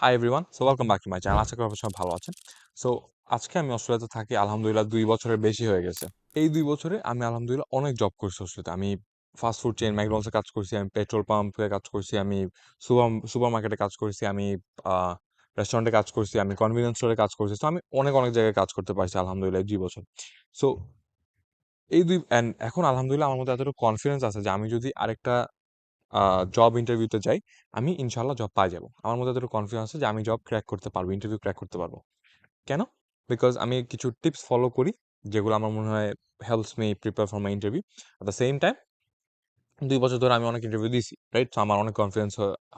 High everyone, so welcome back to my channel. আশা করি আপনারা সবাই ভালো আছেন। সো আজকে আমি অস্ট্রেলিয়াতে থাকি আলহামদুলিল্লাহ ২ বছরের বেশি হয়ে গেছে। এই ২ বছরে আমি আলহামদুলিল্লাহ অনেক জব করছি অস্ট্রেলিয়াতে। আমি ফাস্ট ফুড চেইন ম্যাকডোনাল্ডসে কাজ করছি, আমি পেট্রোল পাম্পে কাজ করছি, আমি সুপার মার্কেটে কাজ করছি, আমি রেস্টুরেন্টে কাজ করছি, আমি কনভিনিয়েন্স স্টোরে কাজ করছি। তো আমি অনেক জায়গায় কাজ করতে পারছি আলহামদুলিল্লাহ এই ২ বছর। সো এই ২ অ্যান্ড এখন আলহামদুলিল্লাহ আমার মধ্যে এতটুকু কনফিডেন্স আছে যে আমি যদি আরেকটা জব ইন্টারভিউতে যাই, আমি ইনশাআল্লাহ জব পাই যাবো। আমার মধ্যে এতটুকু কনফিডেন্স আছে যে আমি জব ক্র্যাক করতে পারবো, ইন্টারভিউ ক্র্যাক করতে পারবো। কেন? বিকজ আমি কিছু টিপস ফলো করি, যেগুলো আমার মনে হয় helps me prepare for my interview. At the same time ২ বছর ধরে আমি অনেক ইন্টারভিউ দিছি, রাইট? সো আমার অনেক কনফিডেন্স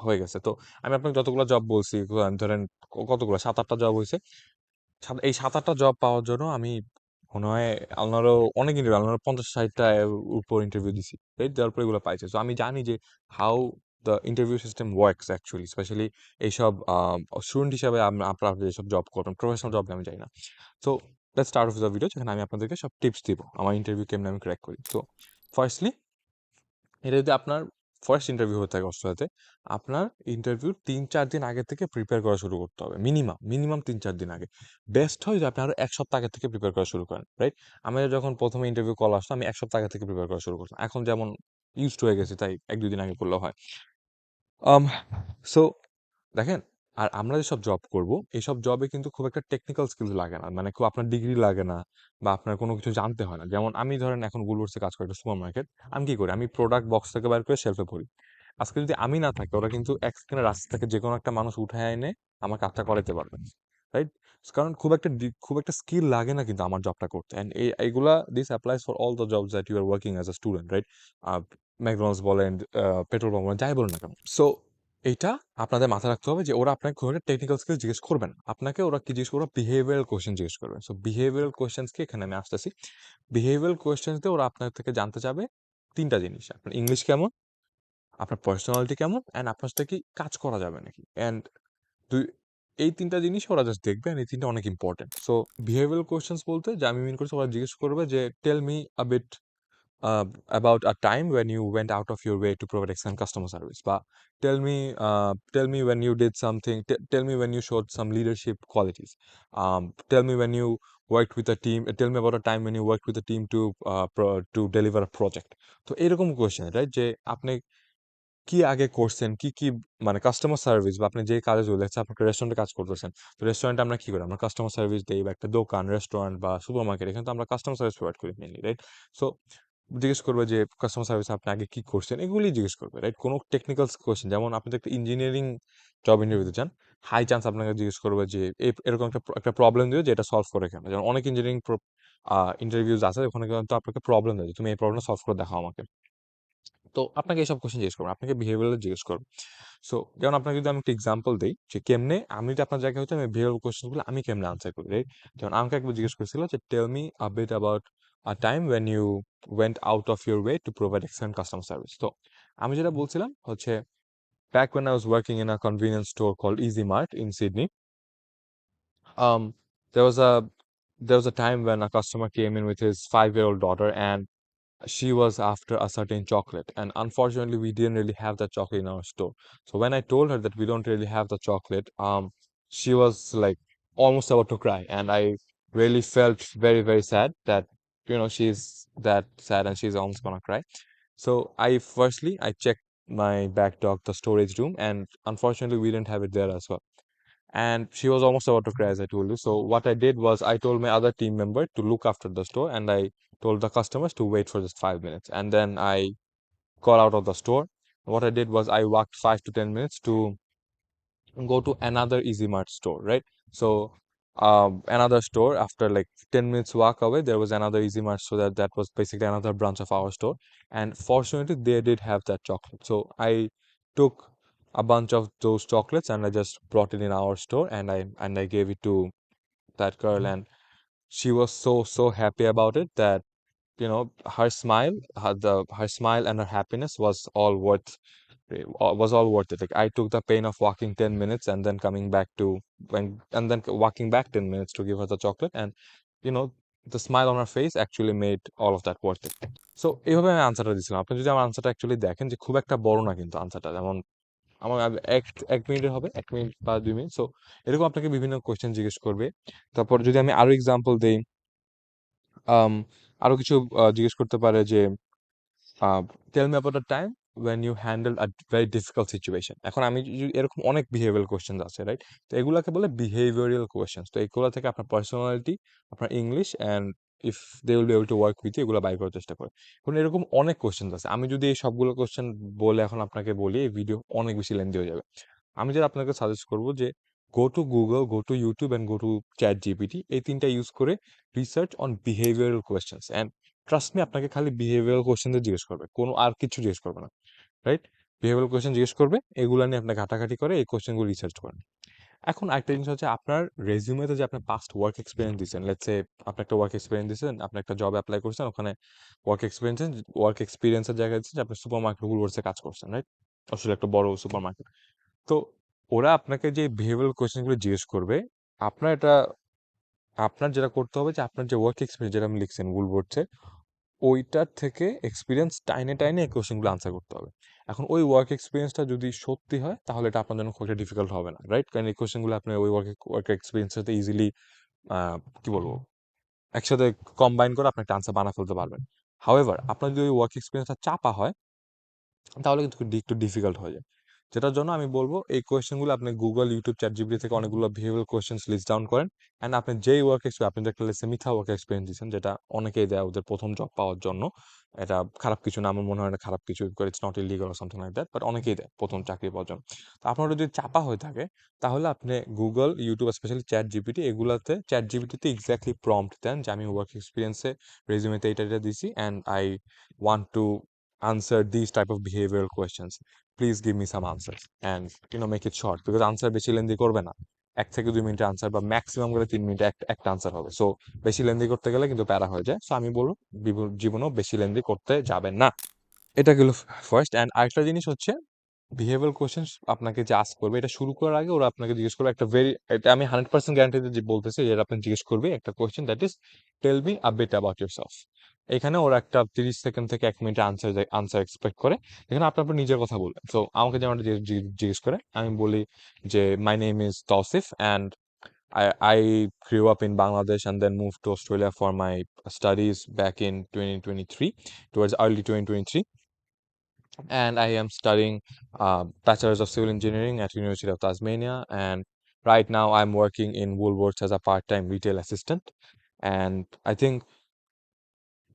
হয়ে গেছে। তো আমি আপনাকে যতগুলো জব বলছি, ধরেন কতগুলো ৭-৮ টা জব হইছে। এই ৭-৮ টা জব পাওয়ার জন্য আমি মনে হয় আল্লাহরও অনেক ইন্টারভিউ, আল্লাহর ৫০-৬০ টা উপর ইন্টারভিউ দিছি, রাইট? দেওয়ার পর এগুলো পাইছি। সো আমি জানি যে how the interview system works actually, specially এইসব স্টুডেন্ট হিসাবে আপনারা যেসব জব করেন, প্রফেশনাল জব আমি জানি না। So let's start with the video, যেখানে আমি আপনাদেরকে সব টিপস দিব আমার ইন্টারভিউ কেমনে আমি ক্র্যাক করি। সো ফার্স্টলি, এটা যদি আপনার ফার্স্ট ইন্টারভিউ হয়ে থাকে অস্ট্রেলিয়াতে, আপনার ইন্টারভিউ ৩-৪ দিন আগে থেকে প্রিপেয়ার করা শুরু করতে হবে। মিনিমাম ৩-৪ দিন আগে। বেস্ট হয় যে আপনি আরো ১ সপ্তাহ আগে থেকে প্রিপেয়ার করা শুরু করেন, রাইট? আমি যখন ১ম এ ইন্টারভিউ কল আসতো, আমি ১ সপ্তাহ আগে থেকে প্রিপেয়ার করা শুরু করতাম। এখন যেমন ইউজড হয়ে গেছি, তাই ১-২ দিন আগে করলেও হয়। আম সো দেখেন, আর আমরা যেসব জব করব, এসব জবে কিন্তু খুব একটা টেকনিক্যাল স্কিলস লাগে না। মানে খুব আপনার ডিগ্রি লাগে না, বা আপনার কোনো কিছু জানতে হয় না। যেমন আমি ধরেন এখন Woolworths কাজ করি, একটা সুপার মার্কেট। আমি কি করি? আমি প্রোডাক্ট বক্স থেকে বের করে শেলফে ভরি। আজকে যদি আমি না থাকি, ওরা কিন্তু ১ সেকেন্ডে রাস্তা থেকে যেকোনো একটা মানুষ উঠায় এনে আমার কাজটা করাইতে পারবে। রাইট? কারণ খুব একটা স্কিল লাগে না কিন্তু আমার জবটা করতে। অ্যান্ড এইগুলা this applies for all the jobs that you are working as a student, right? Uh McDonald's বলেন, পেট্রোল পাম্প বলেন, যাই বলুন না কেন। সো এইটা আপনাদের মাথায় রাখতে হবে যে ওরা আপনাকে খুব একটা টেকনিক্যাল স্কিল জিজ্ঞেস করবে না। আপনাকে ওরা কি জিজ্ঞেস করবে? বিহেভিয়ারাল কোয়েশ্চেন জিজ্ঞেস করবে। সো বিহেভিয়ারাল কোয়েশ্চেনস কি, এখানে আমি আসতেছি। বিহেভিয়ারাল কোয়েশ্চেনস দিয়ে ওরা আপনার থেকে জানতে চাবে ৩ টা জিনিস। আপনার ইংলিশ কেমন? আপনার পার্সোনালিটি কেমন? অ্যান্ড আপনার সাথে কি কাজ করা যাবে নাকি? অ্যান্ড দুই এই ৩ টা জিনিস ওরা জাস্ট দেখবে, অ্যান্ড এই ৩ টা অনেক ইম্পোর্টেন্ট। সো বিহেভিয়ারাল কোয়েশ্চেনস বলতে যা আমি মিন করছি, ওরা জিজ্ঞেস করবে যে, "tell me a bit about a time when you went out of your way to provide excellent customer service." বা tell me when you did something, tell me when you showed some leadership qualities. Tell me when you worked with a team, tell me about a time when you worked with a team to deliver a project. তো এরকম question, right? যে আপনি কি আগে করছেন, কি মানে customer service, বা আপনি যে কাজে চলে যাচ্ছে, আপনি একটা রেস্টুরেন্টে কাজ করতেছেন। তো রেস্টুরেন্টে আমরা কি করি? আমরা কাস্টমার সার্ভিস দেই, বা একটা দোকান, রেস্টুরেন্ট বা সুপার মার্কেট, এখানে তো আমরা কাস্টমার সার্ভিস প্রোভাইড করি মেইনলি, রাইট? সো জিজ্ঞেস করবে যে কাস্টমার সার্ভিসে আপনি আগে কি করছেন, এগুলি জিজ্ঞেস করবে, রাইট? কোনো টেকনিক্যাল কোয়েশ্চেন, যেমন আপনি তো একটা ইঞ্জিনিয়ারিং জব ইন্টারভিউতে যান, হাই চান্স আপনাকে জিজ্ঞেস করবে যে এরকম একটা প্রবলেম দিও যে এটা সলভ করে কেন। যেমন অনেক ইঞ্জিনিয়ারিং ইন্টারভিউজ আছে, ওখানে কিন্তু আপনাকে প্রবলেম দেয় যে তুমি এই প্রবলেমটা সলভ করে দেখাও আমাকে। তো আপনাকে এইসব কোয়েশ্চেন জিজ্ঞেস করবে, আপনাকে বিহেভিয়ারাল জিজ্ঞেস করবে। সো যেমন আপনাকে যদি আমি একটা এক্সাম্পল দেই যে কেমনে আমি যদি আপনার জায়গায় হইতাম, আমি বিহেভিয়ারাল কোয়েশ্চেনগুলো আমি কেমনে আনসার করি, রাইট? যেমন আমাকে একবার জিজ্ঞেস করেছিল যে, tell me a bit about a time when you went out of your way to provide excellent customer service. তো আমি যেটা বলছিলাম হচ্ছে, back when I was working in a convenience store called Easy Mart in Sydney, um, there was a there was a time when a customer came in with his 5-year-old daughter, and she was after a certain chocolate, and unfortunately we didn't really have that chocolate in our store. So when I told her that we don't really have the chocolate, she was like almost about to cry, and I really felt very sad that she's that sad and she's almost gonna cry. So I checked my back dog, the storage room, and unfortunately we didn't have it there as well, and she was almost about to cry, as I told you. So what I did was I told my other team member to look after the store, and I told the customers to wait for just 5 minutes, and then I got out of the store. What I did was I walked 5 to 10 minutes to go to another Easy Mart store, right? So another store, after like 10 minutes walk away, there was another Easy Mart, so that was basically another branch of our store, and fortunately they did have that chocolate. So I took a bunch of those chocolates and I just brought it in our store, and I gave it to that girl, and she was so happy about it that her smile and her happiness was all worth it. Like, I took the pain of walking 10 minutes and then coming back to when and then walking back 10 minutes to give her the chocolate, and you know the smile on her face actually made all of that worth it. So এইভাবে আমি আনসারটা দিছিলাম। আপনি যদি আমার আনসারটা actually দেখেন, যে খুব একটা বড় না কিন্তু আনসারটা, যেমন আমার এক মিনিটের হবে, 1 মিনিট বা 2 মিনিট। সো এরকম আপনাকে বিভিন্ন কোয়েশ্চেন জিজ্ঞেস করবে। তারপর যদি আমি আরো এক্সাম্পল দেই, আম, আরো কিছু জিজ্ঞেস করতে পারে যে tell me about a time when you handle a very difficult situation. এখন আমি এরকম অনেক বিহেভিয়ারাল কোয়েশ্চেন আছে, রাইট? তো এগুলাকে বলে বিহেভিয়ারাল কোয়েশ্চেন। তো এগুলো থেকে আপনার পার্সোনালিটি, আপনার English and if they will be able to work with you, এগুলো বাইর করার চেষ্টা করে। এখন এরকম অনেক কোয়েশ্চেন আছে, আমি যদি এই সবগুলো কোয়েশ্চেন বলে এখন আপনাকে বলি, এই ভিডিও অনেক বেশি লেন্দি হয়ে যাবে। আমি যেটা আপনাকে সাজেস্ট করবো যে go to Google, go to YouTube and go to chat GPT, এই তিনটা ইউজ করে research on behavioural questions, and trust me আপনাকে খালি বিহেভিয়ারাল কোয়েশ্চেন জিজ্ঞেস করবে, কোনো আর কিছু জিজ্ঞেস করবে না, রাইট? বিহেভিয়ারাল কোয়েশ্চেন জিজ্ঞেস করবে, এগুলো নিয়ে আপনি ঘাটাঘাটি করে এই কোয়েশ্চেনগুলো রিসার্চ করেন। এখন আরেকটা জিনিস হচ্ছে আপনার রেজিউমেতে যে আপনি পাস্ট ওয়ার্ক এক্সপিরিয়েন্স দিচ্ছেন, লেটস সে আপনি একটা ওয়ার্ক এক্সপিরিয়েন্স দিচ্ছেন, আপনি একটা জব অ্যাপ্লাই করছেন, ওখানে ওয়ার্ক এক্সপিরিয়েন্সের জায়গায় দিচ্ছেন যে আপনি সুপার মার্কেট গুলোতে কাজ করছেন, রাইট? আসলে একটা বড় সুপার মার্কেট। তো ওরা আপনাকে যে বিহেভিয়ারাল কোয়েশ্চেনগুলো জিজ্ঞেস করবে, আপনার এটা আপনার যেটা করতে হবে যে আপনার যে ওয়ার্ক এক্সপিরিয়েন্স যেটা আপনি লিখছেন উলওয়ার্ডসে, ওইটার থেকে এক্সপিরিয়েন্স টাইনে টাইনে এই কোশ্চেনগুলো আনসার করতে হবে। এখন ওই ওয়ার্ক এক্সপিরিয়েন্সটা যদি সত্যি হয় তাহলে এটা আপনার জন্য খুব একটা ডিফিকাল্ট হবে না, রাইট? কারণ এই কোশ্চেনগুলো আপনি ওই ওয়ার্ক এক্সপিরিয়েন্সের সাথে ইজিলি কি বলবো একসাথে কম্বাইন করে আপনি একটা আনসার বানা ফেলতে পারবেন। হাউএভার আপনার যদি ওই ওয়ার্ক এক্সপিরিয়েন্সটা চাপা হয় তাহলে কিন্তু একটু ডিফিকাল্ট হয়ে যায়। যেটার জন্য আমি বলব এই কোয়েশ্চেনগুলো আপনি গুগল, ইউটিউব, চ্যাট জিপিটি থেকে অনেকগুলো বিহেভিয়ারাল কোয়েশ্চেন্স লিস্ট ডাউন করেন। অ্যান্ড আপনি যেই ওয়ার্ক এক্সপিরিয়েন্স, আপনি যে একটা লেসে মিথ্যা ওয়ার্ক এক্সপিরিয়েন্স দিচ্ছেন, যেটা অনেকেই দেয় ওদের প্রথম জব পাওয়ার জন্য, এটা খারাপ কিছু না, আমার মনে হয় না খারাপ কিছু, it's not illegal or something like that, but অনেকেই দেয় প্রথম চাকরি পাওয়ার জন্য। তো আপনার যদি চাপা হয়ে থাকে তাহলে আপনি Google, YouTube, specially chat GPT, এগুলাতে চ্যাট জিপিটিতে এক্স্যাক্টলি প্রম্পট দেন যে আমি ওয়ার্ক এক্সপিরিয়েন্সে রেজিউমেতে এটা এটা দিছি, and I want to answer these type of behavioral questions, please give me some answers, and make it short, because answer বেশি লেন্দি করবে না। 1 থেকে 2 মিনিটের আনসার বা ম্যাক্সিমাম গেলে 3 মিনিটে একটা আনসার হবে। সো বেশি লেন্দি করতে গেলে কিন্তু প্যারা হয়ে যায়। সো আমি বলবো জীবনেও বেশি লেন্দি করতে যাবেন না। এটা গেল ফার্স্ট। অ্যান্ড আরেকটা জিনিস হচ্ছে বিহেভিয়ারাল কোয়েশ্চেন আপনাকে যে আস্ক করবে, এটা শুরু করার আগে ওরা আপনাকে জিজ্ঞেস করবে একটা এটা আমি 100% গ্যারান্টিতে যে বলতেছি, যেটা আপনি জিজ্ঞেস করবে একটা question, that is tell me a bit about yourself. এখানে ওরা একটা 30 সেকেন্ড থেকে 1 মিনিটের আনসার এক্সপেক্ট করে। এখানে আপনার নিজের কথা বলবেন। সো আমাকে যেমন জিজ্ঞেস করে, আমি বলি যে my name is Tausif and I grew up in Bangladesh and then moved to Australia for my studies back in 2023, towards early 2023. And I am studying Bachelor's of Civil Engineering at University of Tasmania. And right now I'm working in Woolworths as a part-time retail assistant. And I think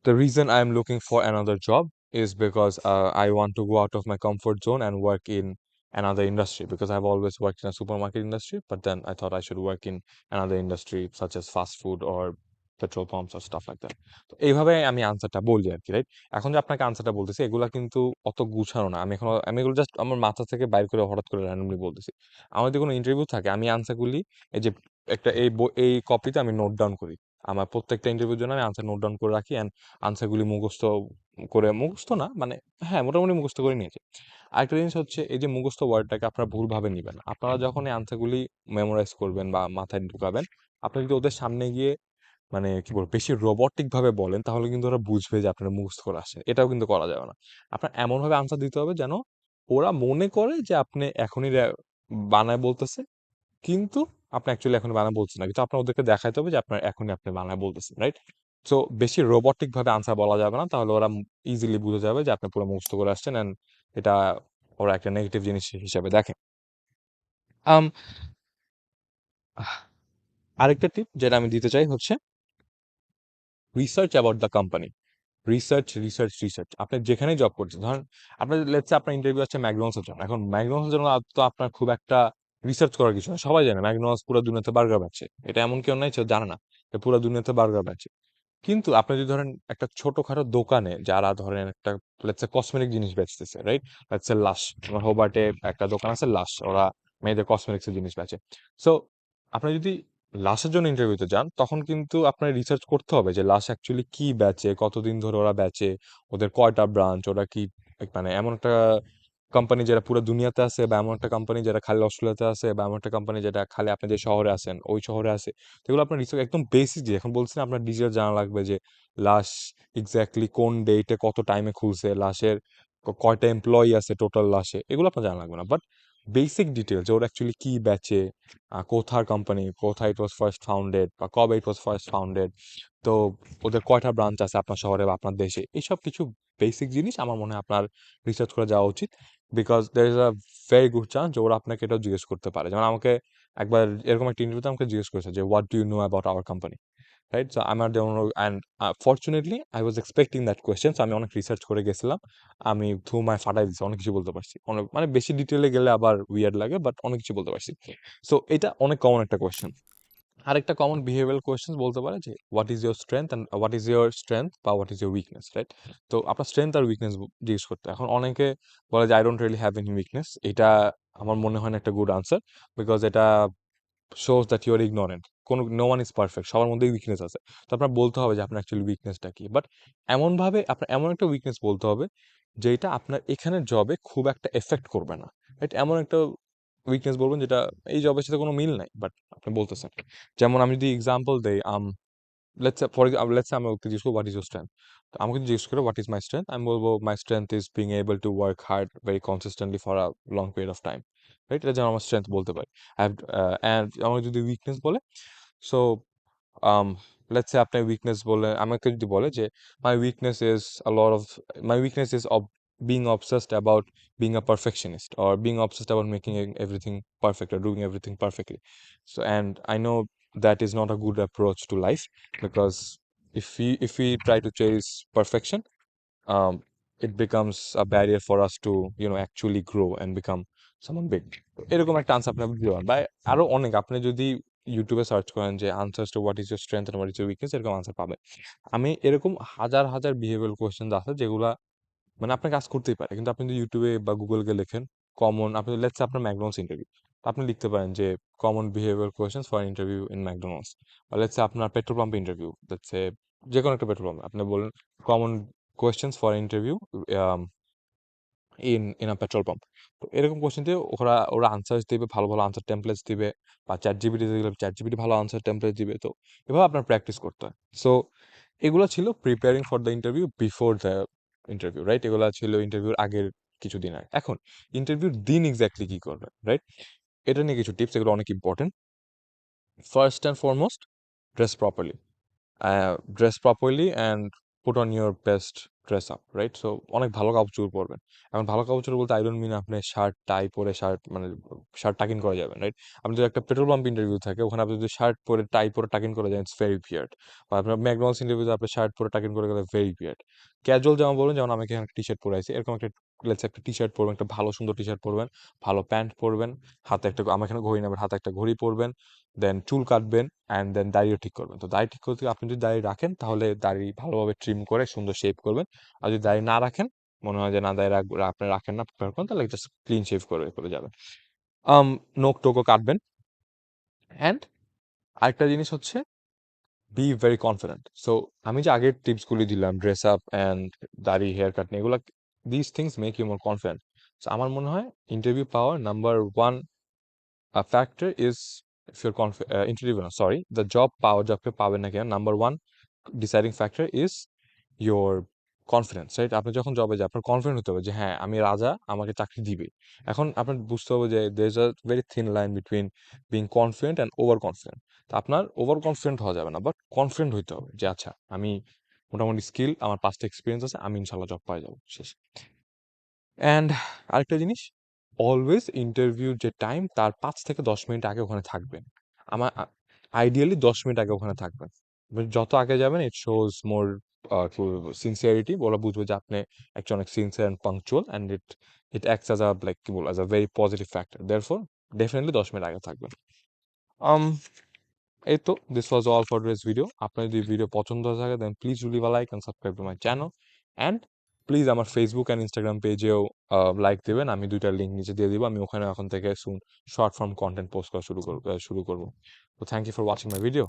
the reason I'm looking for another job is because I want to go out of my comfort zone and work in another industry, because I've always worked in a supermarket industry, but then I thought I should work in another industry such as fast food or petrol pumps আর stuff like that. তো এইভাবে আমি আনসারটা বলি আর কি, right? এখন যে আপনাকে আনসারটা বলতেছি, এগুলা কিন্তু অত গুছানো না। আমি এগুলো জাস্ট আমার মাথা থেকে বাইর করে হঠাৎ করে র্যান্ডমলি বলতেছি। আমার যদি কোনো ইন্টারভিউ থাকে, আমি আনসারগুলি এই যে একটা এই কপিতে আমি নোট ডাউন করি। আমার প্রত্যেকটা ইন্টারভিউর জন্য আমি আনসার নোট ডাউন করে রাখি, অ্যান্ড আনসারগুলি মুখস্থ না মানে, হ্যাঁ, মোটামুটি মুখস্থ করে নিয়েছি। আরেকটা জিনিস হচ্ছে এই যে মুখস্থ ওয়ার্ডটাকে আপনারা ভুলভাবে নিবেন না। আপনারা যখন এই আনসারগুলি মেমোরাইজ করবেন বা মাথায় ঢুকাবেন, আপনি যদি ওদের সামনে গিয়ে মানে কি বলবো বেশি রোবটিক ভাবে বলেন, তাহলে কিন্তু ওরা বুঝবে যে আপনারা মুখস্থ করে আসেন। এটাও কিন্তু করা যাবে না। আপনার এমনভাবে আনসার দিতে হবে যেন ওরা মনে করে যে আপনি এখনই বানায় বলতেছেন, কিন্তু আপনি অ্যাকচুয়ালি এখন বানায় বলছেন না। কিন্তু আপনার ওদেরকে দেখাইতে হবে যে আপনার এখনই আপনি বানায় বলতেছেন, রাইট? সো বেশি রোবটিক ভাবে আনসার বলা যাবে না, তাহলে ওরা ইজিলি বুঝে যাবে যে আপনি পুরো মুখস্থ করে আসছেন, অ্যান্ড এটা ওরা একটা নেগেটিভ জিনিস হিসাবে দেখে। আম আরেকটা টিপ যেটা আমি দিতে চাই হচ্ছে research about the company. Research. আপনি যেখানেই জব করছেন, ধরেন আপনার লেটস সে আপনার ইন্টারভিউ আছে ম্যাকডোনাল্ডসের জন্য। এখন ম্যাকডোনাল্ডসের জন্য তো আপনার খুব একটা রিসার্চ করার কিছু না। সবাই জানে ম্যাকডোনাল্ডস পুরো দুনিয়াতে বার্গার বেচে। এটা এমন কেউ নাই যে জানে না যে পুরো দুনিয়াতে বার্গার বেচে। কিন্তু আপনি যদি ধরেন একটা ছোটখাটো দোকানে যারা ধরেন একটা লেটস সে কসমেটিক জিনিস বেচতেছে, রাইট? লেটস সে লাশ, আমার হোবার্টে একটা দোকান আছে লাশ, ওরা মেয়েদের কসমেটিক্স এর জিনিস বেচে। সো আপনি যদি লাশের জন্য ইন্টারভিউতে যান, তখন কিন্তু আপনার রিসার্চ করতে হবে যে লাশ অ্যাকচুয়ালি কি বেচে, কতদিন ধরে ওরা বেচে, ওদের কয়টা ব্রাঞ্চ, ওরা কি মানে এমন একটা কোম্পানি যেটা পুরো দুনিয়াতে আছে, বা এমন একটা কোম্পানি যেটা খালি অস্ট্রেলিয়াতে আছে, বা এমন একটা কোম্পানি যেটা খালি আপনি যে শহরে আছেন ওই শহরে আছে। তো এগুলো আপনার রিসার্চ একদম বেসিক। যে এখন বলছেন আপনার ডিটেইলস জানা লাগবে যে লাশ এক্স্যাক্টলি কোন ডেটে কত টাইমে খুলছে, লাশের কয়টা এমপ্লয়ি আছে টোটাল লাশে, এগুলো আপনার জানা লাগবে না। বাট বেসিক ডিটেল যে ওরা অ্যাকচুয়ালি কি বেচে, কোথার কোম্পানি, কোথায় ইট ওয়াজ ফার্স্ট ফাউন্ডেড বা কবে ইট ওয়াজ ফার্স্ট ফাউন্ডেড, তো ওদের কয়টা ব্রাঞ্চ আছে আপনার শহরে বা আপনার দেশে, এইসব কিছু বেসিক জিনিস আমার মনে হয় আপনার রিসার্চ করে যাওয়া উচিত। Because there is a very good chance যে ওরা আপনাকে এটাও জিজ্ঞেস করতে পারে। যেমন আমাকে একবার এরকম একটা ইন্টারভিউতে আমাকে জিজ্ঞেস করেছে যে what do you know about our company, right? So আমার যেমন and fortunately I was expecting that question, so আমি অনেক রিসার্চ করে গেছিলাম। আমি ধুমায় ফাটাই দিছি, অনেক কিছু বলতে পারছি, অনেক মানে বেশি ডিটেলে গেলে আবার উইয়ার্ড লাগে, বাট অনেক কিছু বলতে পারছি। সো এটা অনেক কমন একটা কোয়েশ্চেন। আরেকটা কমন বিহেভিয়ারাল কোয়েশ্চেন বলতে পারে যে what is your strength and what is your strength বা what is your weakness, right? তো আপনার স্ট্রেংথ আর উইকনেস জিজ্ঞেস করতে, এখন অনেকে বলে যে I don't really have any weakness. এটা আমার মনে হয় না একটা গুড আনসার, বিকজ এটা shows that you are ignorant. No one is perfect, সবার মধ্যেই উইকনেস আছে। তো আপনার বলতে হবে যে আপনার অ্যাকচুয়ালি উইকনেসটা কি, বাট এমনভাবে আপনার এমন একটা উইকনেস বলতে হবে যেটা আপনার এখানের জবে খুব একটা এফেক্ট করবে না, রাইট? এমন একটা উইকনেস বলবেন যেটা এই জবের সাথে কোনো মিল নাই, বাট আপনি বলতেছেন। যেমন আমি যদি এক্সাম্পল দেই, লেটস সে আমি ওকে জিজ্ঞেস করবো হোয়াট ইজ ইউর স্ট্রেংথ, তো আমাকে যদি জিজ্ঞেস করে হোয়াট ইজ মাই স্ট্রেংথ, আমি বলবো মাই strength is being able to work hard very consistently for a long period of time, right? এটা যেন আমার স্ট্রেংথ বলতে পারি। অ্যান্ড আমার যদি উইকনেস বলে, সো um let's say আপনার উইকনেস বলে আমাকে যদি বলে যে my weakness is a lot of my weakness is of being obsessed about being a perfectionist or being obsessed about making everything perfect or doing everything perfectly. So and I know that is not a good approach to life, because if we try to chase perfection, um, it becomes a barrier for us to actually grow and become someone big. এরকম একটা answer আপনি দিতে পারেন, বা আরো অনেক, আপনি যদি ইউটিউবে সার্চ করেন যে answers to what is your strength and what is your weakness, এরকম আনসার পাবেন। আমি এরকম হাজার হাজার বিহেভিয়ারাল কোয়েশ্চেন আছে যেগুলা মানে আপনার কাজ করতেই পারে, কিন্তু আপনি যদি ইউটিউবে বা গুগলকে লেখেন কমন, আপনি লেটস আপনি ম্যাকডোনাল্ডস ইন্টারভিউ, আপনি লিখতে পারেন যে common behavioural questions for interview in McDonald's, বা লেটস আপনার পেট্রোল পাম্প ইন্টারভিউ, লেটস যে কোনো একটা পেট্রোল পাম্প আপনি বলেন common questions for interview in a petrol pump. তো এরকম কোয়েশ্চেন দিয়ে ওরা ওরা আনসার্স দিবে, ভালো ভালো আনসার টেমপ্লেটস দিবে, বা চ্যাট জিপিটি দিলে চ্যাট জিপিটি ভালো আনসার টেমপ্লেট দিবে। তো এভাবে আপনার প্র্যাকটিস করতে হয়। সো এগুলো ছিল preparing for the interview before the interview, right? এগুলো ছিল ইন্টারভিউর আগের কিছুদিন আগে। এখন ইন্টারভিউর দিন এক্স্যাক্টলি কি করবেন, রাইট? এটা নিয়ে কিছু টিপস, এগুলো অনেক important. First and foremost, dress properly. Dress properly and put on your best dress up, right? So অনেক ভালো কাপড় পরবেন। এখন ভালো কাপড় বলতে আই ডোন্ট মিন আপনি শার্ট টাই পরে শার্ট মানে শার্ট টাকিন করা যাবেন, রাইট? আপনি যদি একটা পেট্রোল পাম্প ইন্টারভিউ থাকে, ওখানে আপনি যদি শার্ট পরে টাই পরে টাকিন করে যান, ইটস ভেরি বিয়ার্ড। বা আপনার ম্যাকডোনাল্ডস ইন্টারভিউতে আপনি শার্ট পরে টাকিন করে গেলে ভেরি বিয়ার্ড। ক্যাজুয়াল যেমন বলবেন, যেমন আমি এখানে টি শার্ট পরে আছি, এরকম একটা লেটস একটা টি শার্ট পরবেন, একটা ভালো সুন্দর টি শার্ট পরবেন, ভালো প্যান্ট পরবেন, হাতে একটা আমার এখানে ঘড়ি নেবেন, হাতে একটা ঘড়ি পরবেন, দেন চুল কাটবেন, অ্যান্ড দেন দাড়িও ঠিক করবেন। তো দাড়ি ঠিক করতে আপনি যদি দাড়ি রাখেন তাহলে দাড়ি ভালোভাবে ট্রিম করে সুন্দর শেপ করবেন। আর যদি দাড়ি না রাখেন, মনে হয় যে না দাড়ি আপনি রাখেন না, প্রিফার করেন, তাহলে জাস্ট ক্লিন শেভ করে করে যাবেন। নখ টোকও কাটবেন। অ্যান্ড আরেকটা জিনিস হচ্ছে বি ভেরি কনফিডেন্ট। সো আমি যে আগের টিপসগুলি দিলাম, ড্রেস আপ অ্যান্ড দাড়ি, হেয়ার কাট নিয়ে, এগুলো this things make you more confident. So আমার মনে হয় ইন্টারভিউ পাওয়ার number one factor is, if you're interview না, সরি, দ্য জব পাওয়ার জবকে পাবেন না কেন, number one deciding factor is your confidence, right? আপনি যখন জবে যান আপনার কনফিডেন্ট হতে হবে যে হ্যাঁ আমি রাজা, আমাকে চাকরি দিবে। এখন আপনার বুঝতে হবে যে there is a very thin line between being confident and over confident. তো আপনার ওভার কনফিডেন্ট হওয়া যাবে না, বাট কনফিডেন্ট হইতে হবে যে আচ্ছা আমি মোটামুটি স্কিল, আমার পাঁচটা এক্সপিরিয়েন্স আছে, আমি ইনশাল্লাহ জব পাই যাবো, শেষ। অ্যান্ড আরেকটা জিনিস, অলওয়েজ ইন্টারভিউর যে টাইম তার ৫ থেকে ১০ মিনিট আগে ওখানে থাকবেন। আমার আইডিয়ালি ১০ মিনিট আগে ওখানে থাকবেন। যত আগে যাবেন ইট শোজ মোর কি বলবো সিনসিয়ারিটি, ওরা বুঝবে যে আপনি একজন অনেক sincere and punctual, and it acts as a like কি বলবো as a very positive factor, therefore definitely ১০ minute আগে থাকবেন। আম এই তো, this was all for this video. আপনার যদি ভিডিও পছন্দ হয়ে থাকে then please do leave a like and subscribe to my channel, and please আমার ফেসবুক অ্যান্ড ইনস্টাগ্রাম পেজেও লাইক দেবেন। আমি দুইটার লিঙ্ক নিচে দিয়ে দিব। আমি ওখানে এখন থেকে soon short form content post করা শুরু করবো। তো thank you for watching my video.